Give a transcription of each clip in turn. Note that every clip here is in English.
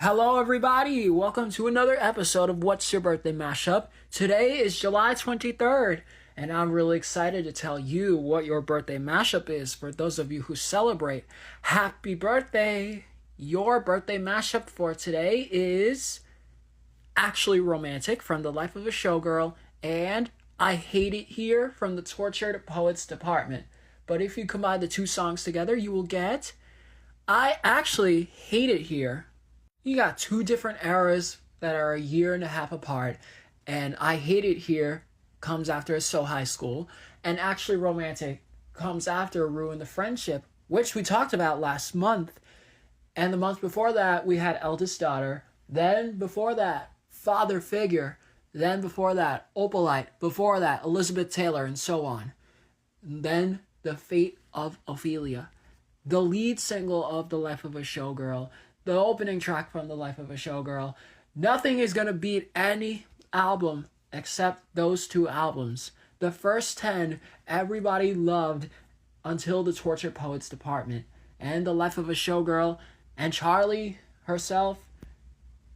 Hello, everybody. Welcome to another episode of What's Your Birthday Mashup. Today is July 23rd, and I'm really excited to tell you what your birthday mashup is for those of you who celebrate. Happy birthday! Your birthday mashup for today is Actually Romantic from The Life of a Showgirl and I Hate It Here from the Tortured Poets Department. But if you combine the two songs together, you will get I Actually Hate It Here. You got two different eras that are a year and a half apart, and I Hate It Here comes after So High School, and Actually Romantic comes after Ruin the Friendship, which we talked about last month. And the month before that, we had Eldest Daughter. Then before that, Father Figure. Then before that, Opalite. Before that, Elizabeth Taylor, and so on. And then The Fate of Ophelia, the lead single of The Life of a Showgirl, the opening track from The Life of a Showgirl. Nothing is going to beat any album except those two albums. The first 10, everybody loved until the Tortured Poets Department. And The Life of a Showgirl, and Charlie herself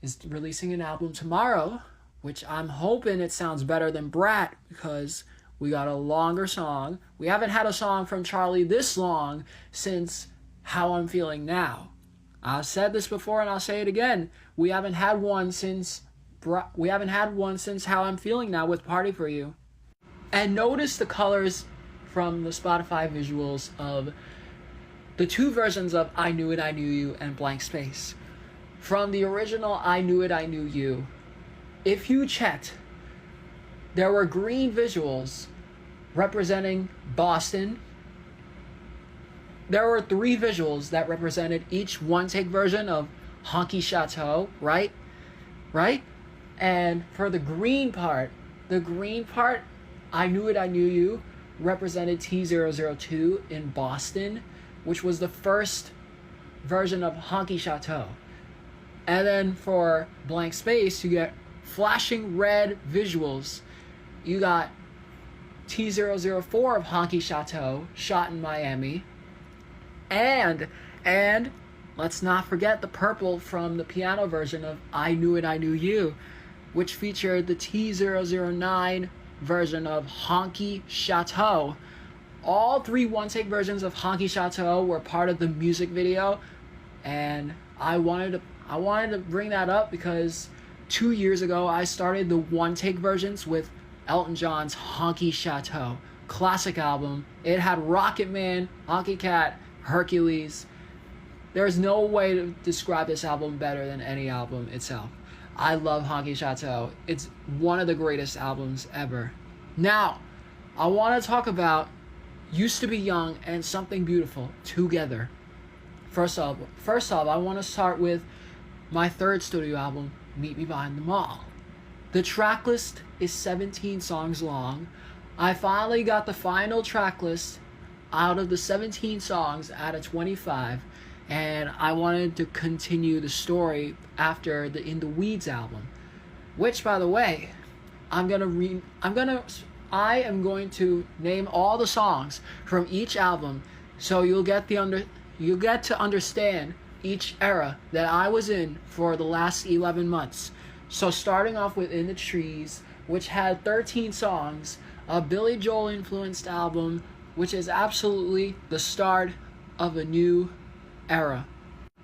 is releasing an album tomorrow, which I'm hoping it sounds better than Brat, because we got a longer song. We haven't had a song from Charlie this long since How I'm Feeling Now. I've said this before and I'll say it again. We haven't had one since How I'm Feeling Now with Party For You. And notice the colors from the Spotify visuals of the two versions of I Knew It, I Knew You and Blank Space. From the original I Knew It, I Knew You, if you checked, there were green visuals representing Boston. There were three visuals that represented each one-take version of Honky Chateau, right? And for the green part, I Knew It, I Knew You, represented T002 in Boston, which was the first version of Honky Chateau. And then for Blank Space, you get flashing red visuals. You got T004 of Honky Chateau, shot in Miami. And let's not forget the purple from the piano version of I Knew It, I Knew You, which featured the T009 version of Honky Chateau. All three one-take versions of Honky Chateau were part of the music video, and I wanted to bring that up because 2 years ago I started the one-take versions with Elton John's Honky Chateau, classic album. It had Rocket Man, Honky Cat, Hercules. There's no way to describe this album better than any album itself. I love Honky Chateau. It's one of the greatest albums ever. Now, I want to talk about Used to Be Young and Something Beautiful together. First off, I want to start with my third studio album, Meet Me Behind the Mall. The track list is 17 songs long. I finally got the final track list out of the 17 songs out of 25, and I wanted to continue the story after the In the Weeds album, which, by the way, I am going to name all the songs from each album, so you'll get to understand each era that I was in for the last 11 months. So starting off with In the Trees, which had 13 songs, a Billy Joel influenced album, which is absolutely the start of a new era.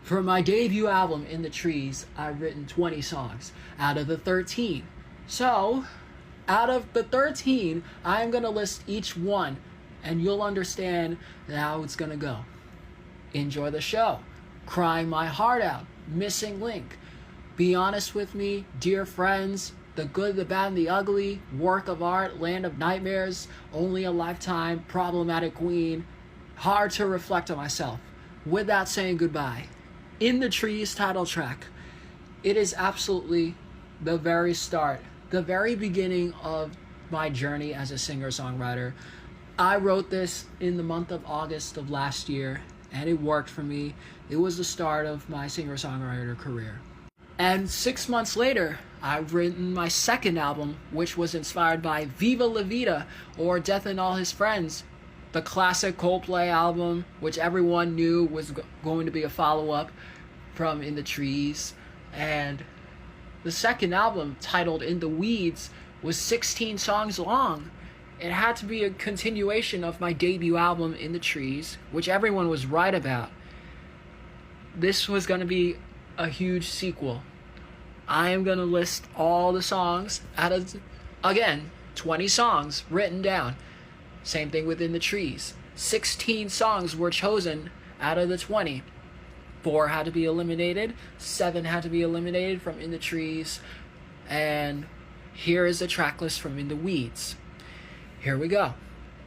For my debut album, In the Trees, I've written 20 songs out of the 13. So, out of the 13, I'm going to list each one, and you'll understand how it's going to go. Enjoy the Show, Crying My Heart Out, Missing Link, Be Honest With Me, Dear Friends, The Good, the Bad, and the Ugly, Work of Art, Land of Nightmares, Only a Lifetime, Problematic Queen, Hard to Reflect on Myself, Without Saying Goodbye. In the Trees title track. It is absolutely the very start, the very beginning of my journey as a singer-songwriter. I wrote this in the month of August of last year, and it worked for me. It was the start of my singer-songwriter career. And 6 months later, I've written my second album, which was inspired by Viva La Vida, or Death and All His Friends, the classic Coldplay album, which everyone knew was going to be a follow-up from In the Trees. And the second album, titled In the Weeds, was 16 songs long. It had to be a continuation of my debut album, In the Trees, which everyone was right about. This was going to be a huge sequel. I am going to list all the songs out of, again, 20 songs written down. Same thing with In the Trees. 16 songs were chosen out of the 20. 4 had to be eliminated. 7 had to be eliminated from In the Trees. And here is the track list from In the Weeds. Here we go.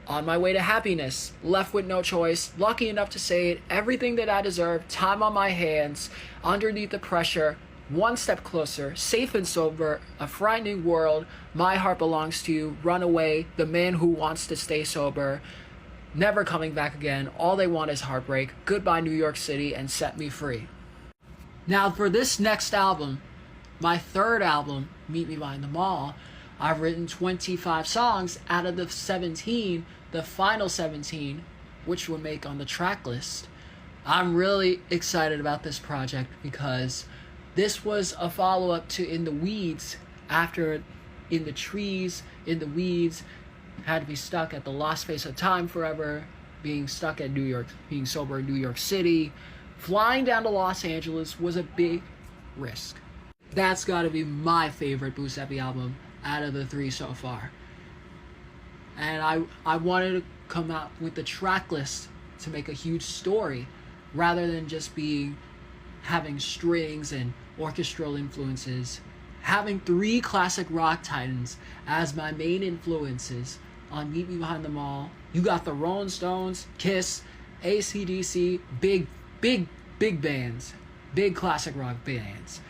On My Way to Happiness, Left with No Choice, Lucky Enough to Say It, Everything That I Deserve, Time on My Hands, Underneath the Pressure, One Step Closer, Safe and Sober, A Frightening World, My Heart Belongs to You, Runaway, The Man Who Wants to Stay Sober, Never Coming Back Again, All They Want Is Heartbreak, Goodbye New York City, and Set Me Free. Now for this next album, my third album, Meet Me Behind the Mall, I've written 25 songs out of the 17, the final 17, which will make on the track list. I'm really excited about this project because this was a follow-up to In the Weeds. After In the Trees, In the Weeds had to be stuck at the lost space of time forever, being stuck at New York, being sober in New York City. Flying down to Los Angeles was a big risk. That's got to be my favorite Giuseppe album out of the 3 so far. And I wanted to come out with the track list to make a huge story rather than just having strings and orchestral influences. Having 3 classic rock titans as my main influences on Meet Me Behind the Mall. You got the Rolling Stones, Kiss, AC/DC, big bands, big classic rock bands.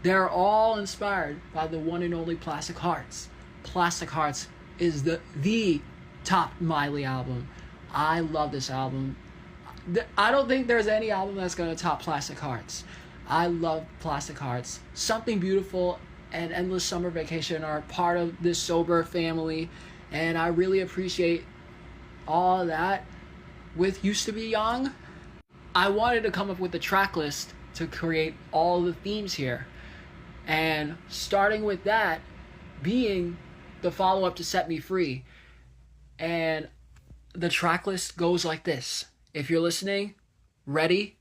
They're all inspired by the one and only Plastic Hearts. Plastic Hearts is the top Miley album. I love this album. I don't think there's any album that's going to top Plastic Hearts. I love Plastic Hearts. Something Beautiful and Endless Summer Vacation are part of this sober family, and I really appreciate all of that. With Used to Be Young, I wanted to come up with a track list to create all the themes here. And starting with that being the follow-up to Set Me Free. And the track list goes like this. If you're listening, ready?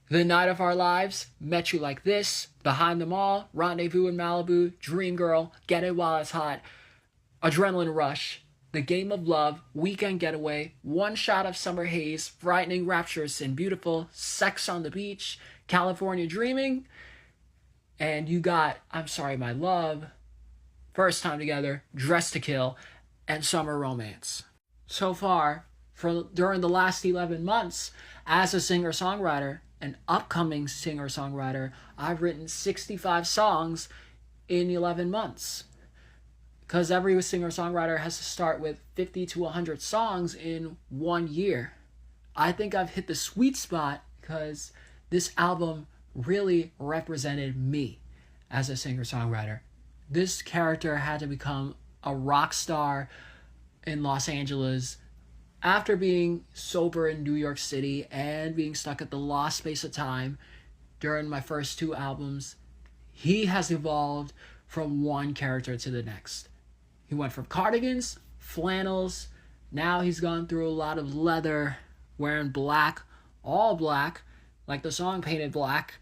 The Night of Our Lives, Met You Like This, Behind Them All, Rendezvous in Malibu, Dream Girl, Get It While It's Hot, Adrenaline Rush, The Game of Love, Weekend Getaway, One Shot of Summer Haze, Frightening, Rapturous and Beautiful, Sex on the Beach, California Dreaming, and you got I'm Sorry My Love, First Time Together, Dress to Kill, and Summer Romance. So far, during the last 11 months, as a singer-songwriter, an upcoming singer-songwriter, I've written 65 songs in 11 months. Because every singer-songwriter has to start with 50 to 100 songs in 1 year. I think I've hit the sweet spot because this album really represented me as a singer-songwriter. This character had to become a rock star in Los Angeles after being sober in New York City and being stuck at the lost space of time during my first 2 albums. He has evolved from one character to the next. He went from cardigans, flannels, now he's gone through a lot of leather, wearing black, all black, like the song Painted Black.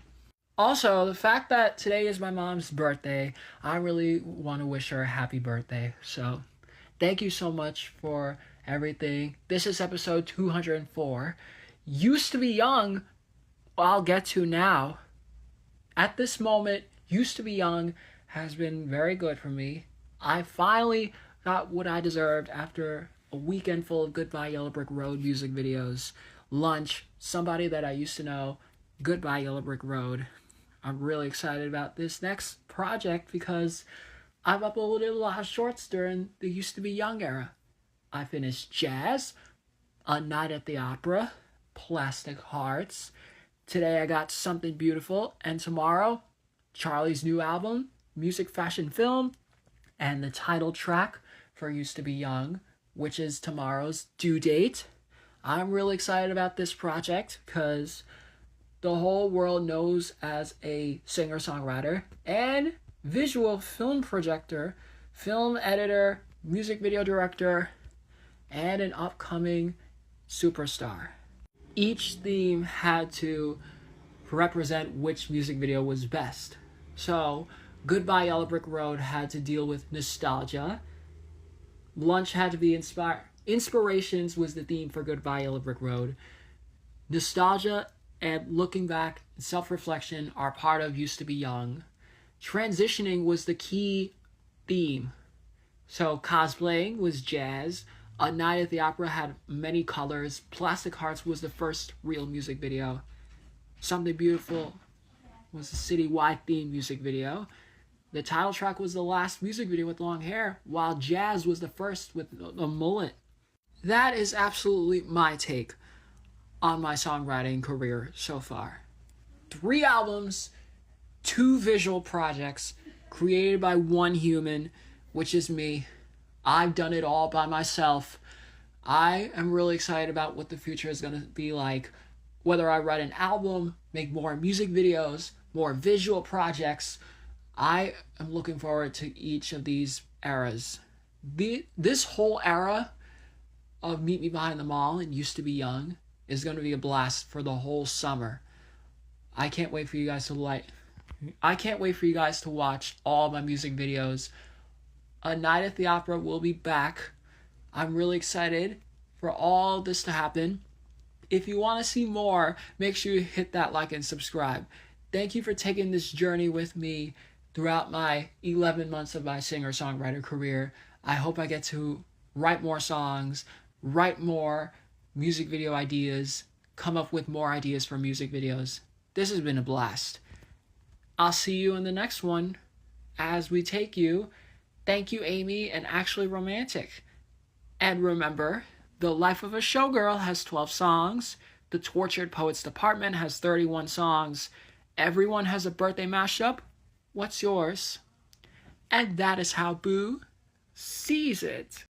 Also, the fact that today is my mom's birthday, I really want to wish her a happy birthday. So, thank you so much for everything. This is episode 204. Used to Be Young, I'll get to now. At this moment, Used to Be Young has been very good for me. I finally got what I deserved after a weekend full of Goodbye Yellow Brick Road music videos, lunch, somebody that I used to know, Goodbye Yellow Brick Road. I'm really excited about this next project because I've uploaded a lot of shorts during the Used to Be Young era. I finished Jazz, A Night at the Opera, Plastic Hearts. Today I got Something Beautiful, and tomorrow, Charlie's new album, Music, Fashion, Film, and the title track for Used to Be Young, which is tomorrow's due date. I'm really excited about this project because the whole world knows as a singer-songwriter and visual film projector, film editor, music video director, and an upcoming superstar. Each theme had to represent which music video was best. So, Goodbye Yellow Brick Road had to deal with nostalgia. Lunch had to be Inspirations was the theme for Goodbye Yellow Brick Road. Nostalgia and looking back and self-reflection are part of Used to Be Young. Transitioning was the key theme. So cosplaying was jazz. A Night at the Opera had many colors. Plastic Hearts was the first real music video. Something Beautiful was the citywide theme music video. The title track was the last music video with long hair, while Jazz was the first with a mullet. That is absolutely my take on my songwriting career so far. 3 albums, 2 visual projects, created by one human, which is me. I've done it all by myself. I am really excited about what the future is going to be like. Whether I write an album, make more music videos, more visual projects, I am looking forward to each of these eras. This whole era of Meet Me Behind the Mall and Used to Be Young is going to be a blast for the whole summer. I can't wait for you guys to watch all my music videos. A Night at the Opera will be back. I'm really excited for all this to happen. If you want to see more, make sure you hit that like and subscribe. Thank you for taking this journey with me throughout my 11 months of my singer-songwriter career. I hope I get to write more songs, write more music video ideas, come up with more ideas for music videos. This has been a blast. I'll see you in the next one as we take you. Thank You, Amy, and Actually Romantic. And remember, The Life of a Showgirl has 12 songs. The Tortured Poets Department has 31 songs. Everyone has a birthday mashup. What's yours? And that is how Boo sees it.